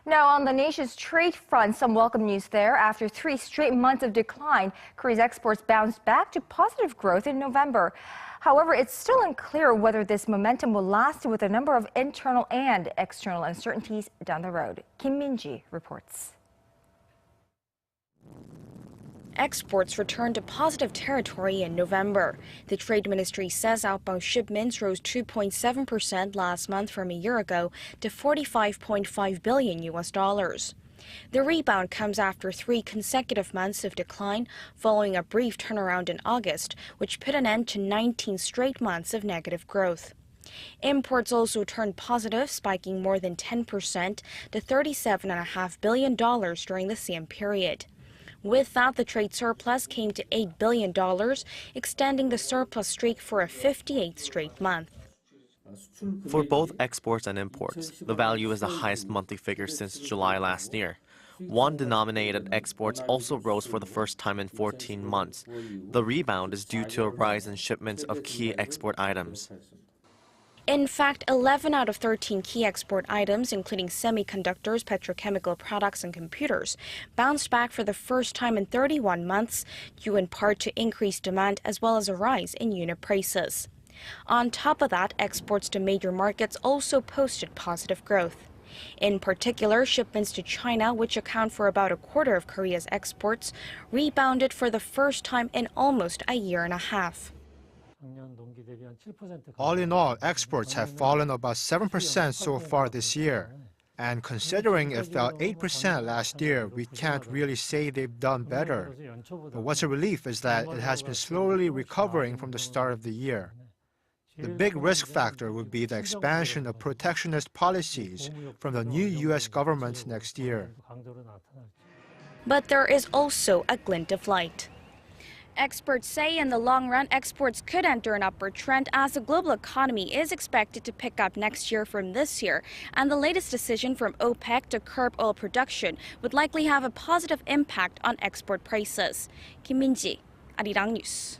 Now, on the nation's trade front, some welcome news there. After 3 straight months of decline, Korea's exports bounced back to positive growth in November. However, it's still unclear whether this momentum will last with a number of internal and external uncertainties down the road. Kim Min-ji reports. Exports returned to positive territory in November. The Trade Ministry says outbound shipments rose 2.7% last month from a year ago to $45.5 billion. The rebound comes after 3 consecutive months of decline, following a brief turnaround in August, which put an end to 19 straight months of negative growth. Imports also turned positive, spiking more than 10% to $37.5 billion during the same period. With that, the trade surplus came to $8 billion, extending the surplus streak for a 58th straight month. For both exports and imports, the value is the highest monthly figure since July last year. Won-denominated exports also rose for the first time in 14 months. The rebound is due to a rise in shipments of key export items. In fact, 11 out of 13 key export items, including semiconductors, petrochemical products, and computers, bounced back for the first time in 31 months, due in part to increased demand as well as a rise in unit prices. On top of that, exports to major markets also posted positive growth. In particular, shipments to China, which account for about a quarter of Korea's exports, rebounded for the first time in almost a year and a half. All in all, exports have fallen about 7% so far this year. And considering it fell 8% last year, we can't really say they've done better. But what's a relief is that it has been slowly recovering from the start of the year. The big risk factor would be the expansion of protectionist policies from the new U.S. government next year. But there is also a glint of light. Experts say in the long run, exports could enter an upward trend as the global economy is expected to pick up next year from this year. And the latest decision from OPEC to curb oil production would likely have a positive impact on export prices. Kim Min-ji, Arirang News.